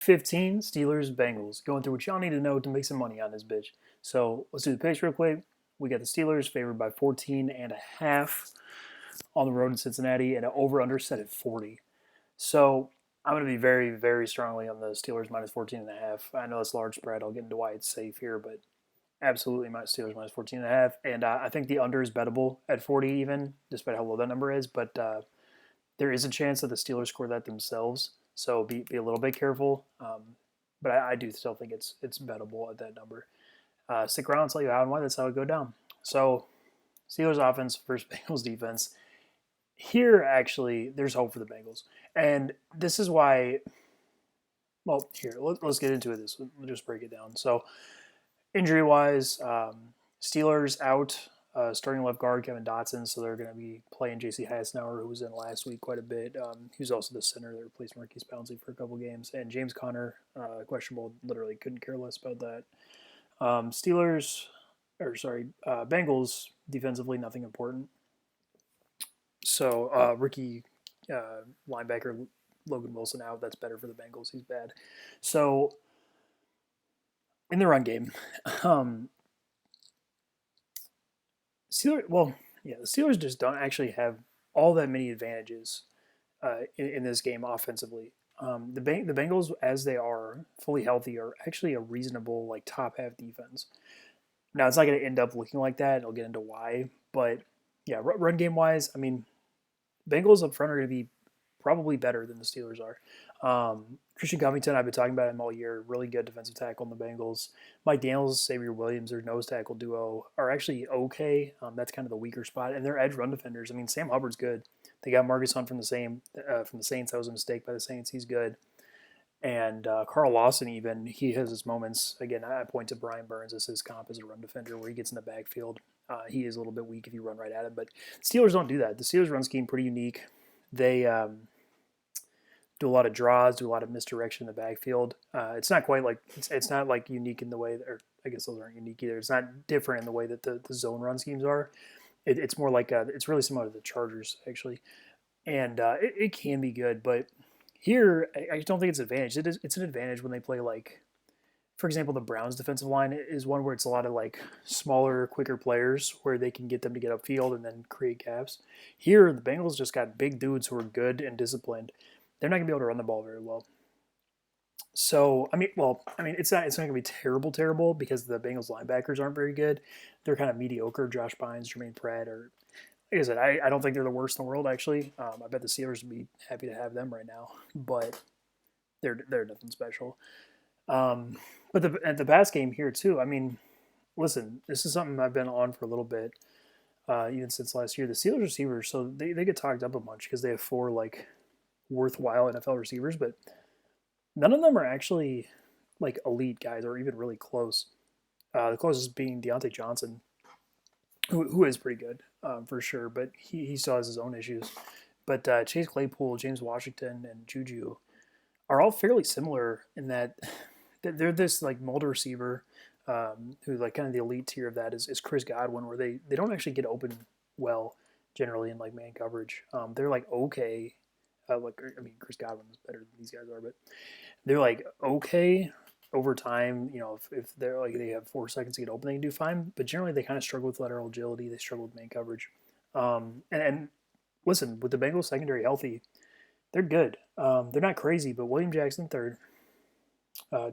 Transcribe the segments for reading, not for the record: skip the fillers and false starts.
15, Steelers Bengals. Going through what y'all need to know to make some money on this bitch. So let's do the picks real quick. We got the Steelers favored by 14 and a half on the road in Cincinnati and an over-under set at 40. So I'm going to be very, very strongly on the Steelers minus 14 and a half. I know it's large spread. I'll get into why it's safe here, but absolutely my Steelers minus 14 and a half. And I think the under is bettable at 40 even, despite how low that number is. But there is a chance that the Steelers score that themselves. So be a little bit careful. But I do still think it's bettable at that number. Stick around and tell you how and why that's how it go down. So Steelers offense versus Bengals defense. Here, actually, there's hope for the Bengals. And this is why, well, here, let's get into this. We'll just break it down. So, injury-wise, Steelers out, starting left guard Kevin Dotson, so they're going to be playing J.C. Hassenauer, who was in last week quite a bit. He was also the center that replaced Marquise Pouncey for a couple games. And James Conner, questionable, literally couldn't care less about that. Bengals, defensively, nothing important. So rookie linebacker Logan Wilson out. That's better for the Bengals. He's bad. So in the run game, the Steelers just don't actually have all that many advantages in this game offensively. The Bengals, as they are fully healthy, are actually a reasonable like top half defense. Now it's not going to end up looking like that. I'll get into why, but yeah, run game wise, I mean, Bengals up front are going to be probably better than the Steelers are. Christian Covington, I've been talking about him all year. Really good defensive tackle in the Bengals. Mike Daniels, Xavier Williams, their nose tackle duo are actually okay. That's kind of the weaker spot, and their edge run defenders. I mean, Sam Hubbard's good. They got Marcus Hunt from the Saints. That was a mistake by the Saints. He's good. And Carl Lawson, even, he has his moments. Again, I point to Brian Burns as his comp as a run defender where he gets in the backfield. He is a little bit weak if you run right at him, but Steelers don't do that. The Steelers run scheme pretty unique. They do a lot of draws, do a lot of misdirection in the backfield. It's not quite like it's not like unique in the way that, or I guess those aren't unique either. It's not different in the way that the zone run schemes are. It's more like it's really similar to the Chargers actually, and it can be good, but here I don't think it's an advantage. It's an advantage when they play like, for example, the Browns defensive line is one where it's a lot of like smaller, quicker players where they can get them to get upfield and then create gaps. Here, the Bengals just got big dudes who are good and disciplined. They're not going to be able to run the ball very well. So, it's not going to be terrible because the Bengals linebackers aren't very good. They're kind of mediocre. Josh Bynes, Jermaine Pratt, or like I said, I don't think they're the worst in the world, actually. I bet the Steelers would be happy to have them right now, but they're nothing special. But at the pass game here too. I mean, listen, this is something I've been on for a little bit, even since last year. The Steelers receivers, so they get talked up a bunch because they have 4 like worthwhile NFL receivers, but none of them are actually like elite guys or even really close. The closest being Deontay Johnson, who is pretty good for sure, but he still has his own issues. But Chase Claypool, James Washington, and Juju are all fairly similar in that they're this like mold receiver who like kind of the elite tier of that is Chris Godwin, where they don't actually get open well generally in like man coverage. They're like okay. Chris Godwin is better than these guys are, but they're like okay over time. You know, if they're like they have 4 seconds to get open, they can do fine. But generally, they kind of struggle with lateral agility. They struggle with man coverage. And listen, with the Bengals secondary healthy, they're good. They're not crazy, but William Jackson third,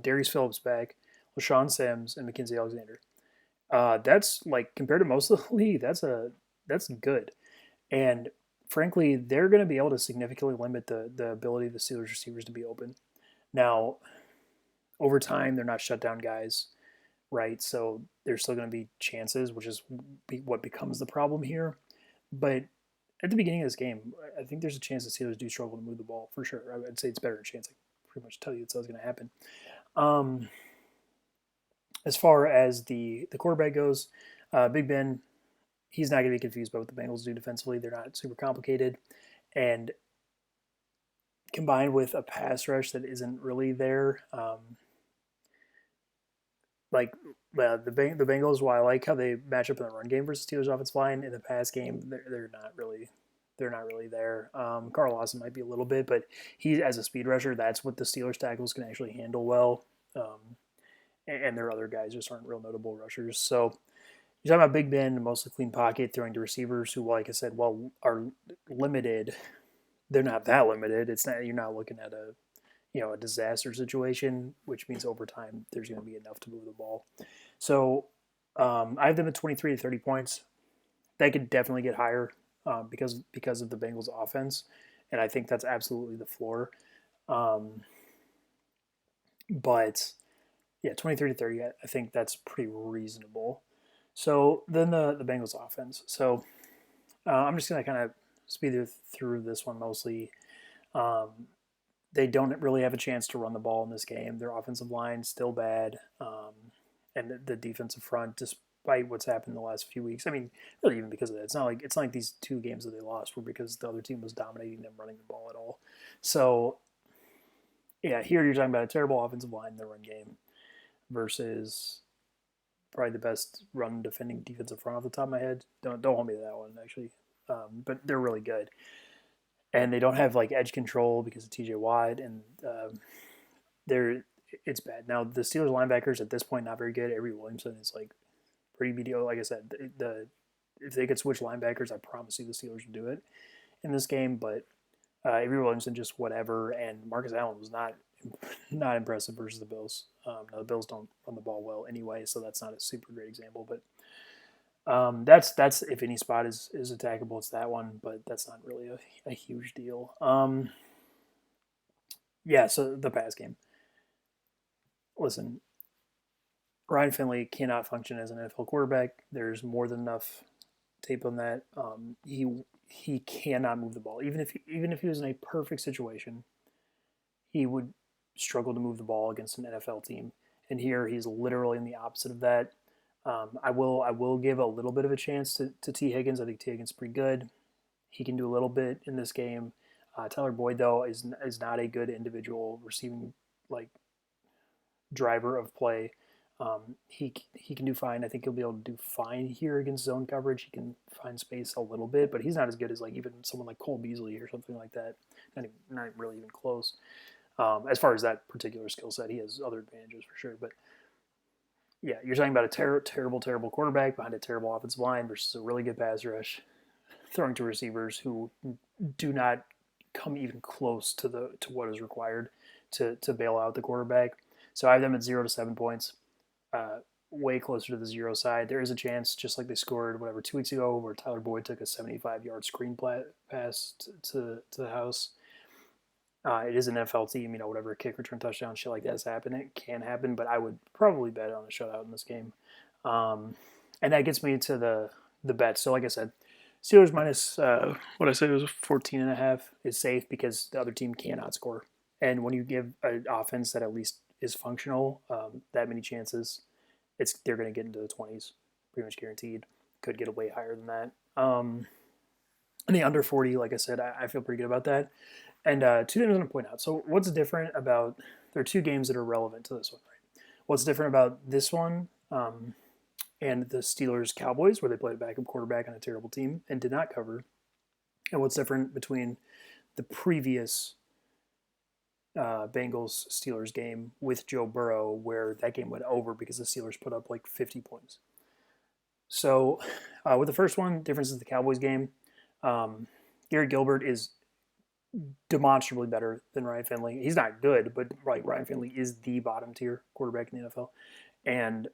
Darius Phillips back, LaShawn Sims, and Mackenzie Alexander. That's like compared to most of the league, that's good. And frankly, they're going to be able to significantly limit the ability of the Steelers receivers to be open. Now, over time, they're not shutdown guys, right? So there's still going to be chances, which is what becomes the problem here. But at the beginning of this game, I think there's a chance the Steelers do struggle to move the ball for sure. I'd say it's better than a chance. I pretty much tell you that's what's going to happen. As far as the quarterback goes, Big Ben, he's not going to be confused by what the Bengals do defensively. They're not super complicated. And combined with a pass rush that isn't really there, the Bengals, while I like how they match up in the run game versus Steelers offensive line, in the pass game, they're not really they're not really there. Carl Lawson might be a little bit, but he as a speed rusher, that's what the Steelers tackles can actually handle well. And their other guys just aren't real notable rushers. So you're talking about Big Ben, mostly clean pocket, throwing to receivers who, like I said, are limited. They're not that limited. It's not you're not looking at a disaster situation, which means over time there's going to be enough to move the ball. So I have them at 23 to 30 points. They could definitely get higher because of the Bengals offense, and I think that's absolutely the floor. Um, but yeah, 23 to 30, I think that's pretty reasonable. So then the Bengals offense. So I'm just gonna kind of speed through this one mostly. Um, they don't really have a chance to run the ball in this game. Their offensive line still bad, and the defensive front, despite what's happened in the last few weeks. I mean, really even because of that, it's not like these two games that they lost were because the other team was dominating them running the ball at all. So yeah, here you're talking about a terrible offensive line in the run game versus probably the best run defending defensive front off the top of my head. Don't hold me to that one actually, but they're really good, and they don't have like edge control because of T.J. Watt, and they're it's bad. Now the Steelers linebackers at this point not very good. Avery Williamson is like pretty mediocre. Like I said, if they could switch linebackers, I promise you the Steelers would do it in this game. But Avery Williamson just whatever, and Marcus Allen was not impressive versus the Bills. Now the Bills don't run the ball well anyway, so that's not a super great example. But that's if any spot is attackable, it's that one. But that's not really a huge deal. Yeah, so the pass game. Listen, Ryan Finley cannot function as an NFL quarterback. There's more than enough tape on that. He cannot move the ball. Even if he was in a perfect situation, he would struggle to move the ball against an NFL team. And here he's literally in the opposite of that. I will give a little bit of a chance to T Higgins. I think T Higgins is pretty good. He can do a little bit in this game. Tyler Boyd though is not a good individual receiving like driver of play. He can do fine. I think he'll be able to do fine here against zone coverage. He can find space a little bit, but he's not as good as like even someone like Cole Beasley or something like that. Not really even close. As far as that particular skill set, he has other advantages for sure. But yeah, you're talking about a terrible quarterback behind a terrible offensive line versus a really good pass rush, throwing to receivers who do not come even close to what is required to bail out the quarterback. So I have them at 0 to 7 points, uh, way closer to the zero side. There is a chance, just like they scored 2 weeks ago, where Tyler Boyd took a 75-yard screen pass to the house. It is an NFL team, whatever kick return touchdown shit like that has happened. It can happen, but I would probably bet on a shutout in this game. And that gets me to the bets. So like I said, Steelers minus what I said was 14.5 is safe because the other team cannot score. And when you give an offense that at least is functional, that many chances, they're going to get into the 20s, pretty much guaranteed. Could get a way higher than that. And the under 40, like I said, I feel pretty good about that. And two things I'm going to point out. So what's different about there are two games that are relevant to this one, right? What's different about this one and the Steelers Cowboys, where they played a backup quarterback on a terrible team and did not cover, and what's different between the previous Bengals Steelers game with Joe Burrow, where that game went over because the Steelers put up like 50 points. So with the first one, difference is the Cowboys game. Gary Gilbert is demonstrably better than Ryan Finley. He's not good, but like Ryan Finley is the bottom tier quarterback in the NFL, and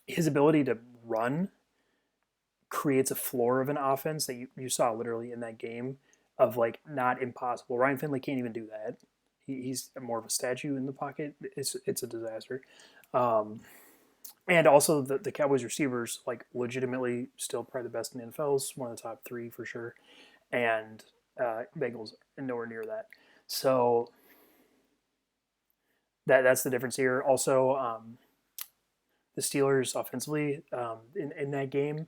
his ability to run creates a floor of an offense that you saw literally in that game of like not impossible. Ryan Finley can't even do that. He's more of a statue in the pocket. It's a disaster. And also the Cowboys receivers like legitimately still probably the best in the NFL. One of the top three for sure. And Bengals nowhere near that. So that's the difference here. Also, the Steelers offensively in that game,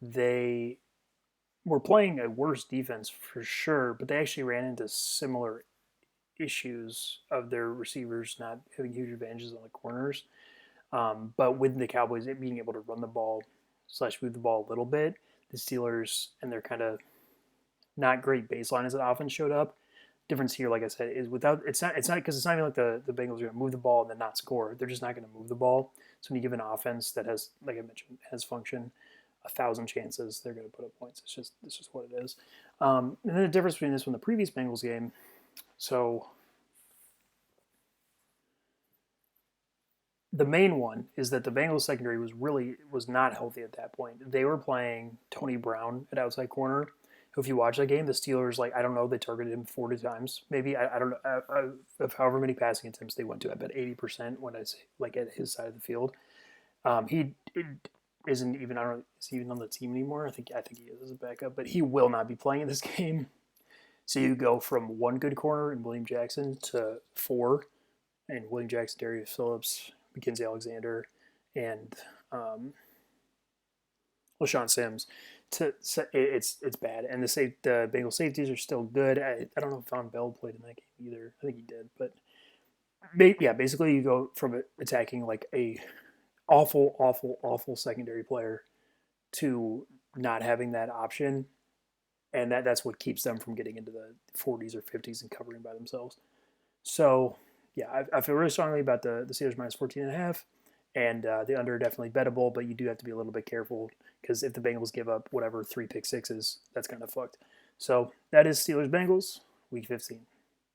they were playing a worse defense for sure, but they actually ran into similar issues of their receivers not having huge advantages on the corners. But with the Cowboys being able to run the ball / move the ball a little bit, the Steelers and their kind of not great baseline as an offense showed up. Difference here, like I said, is without it's not because it's not even like the Bengals are going to move the ball and then not score. They're just not going to move the ball. So when you give an offense that has, like I mentioned, has function, 1,000 chances they're going to put up points. It's just what it is. And then the difference between this one and the previous Bengals game. So the main one is that the Bengals secondary was not healthy at that point. They were playing Tony Brown at outside corner. If you watch that game, the Steelers, like, I don't know, they targeted him 40 times, maybe. I don't know, of however many passing attempts they went to. I bet 80% when I say, like, at his side of the field. He isn't even, I don't know, is he even on the team anymore? I think he is as a backup, but he will not be playing in this game. So you go from one good corner in William Jackson to four, and William Jackson, Darius Phillips, Mackenzie Alexander, and LaShawn Sims. It's bad, and the Bengal safeties are still good. I don't know if Von Bell played in that game either. I think he did, but yeah, basically you go from attacking like a awful, awful, awful secondary player to not having that option, and that's what keeps them from getting into the 40s or 50s and covering by themselves. So yeah, I feel really strongly about the Steelers minus 14 and a half, and the under definitely bettable, but you do have to be a little bit careful because if the Bengals give up whatever 3 pick sixes, that's kind of fucked. So that is Steelers Bengals week 15.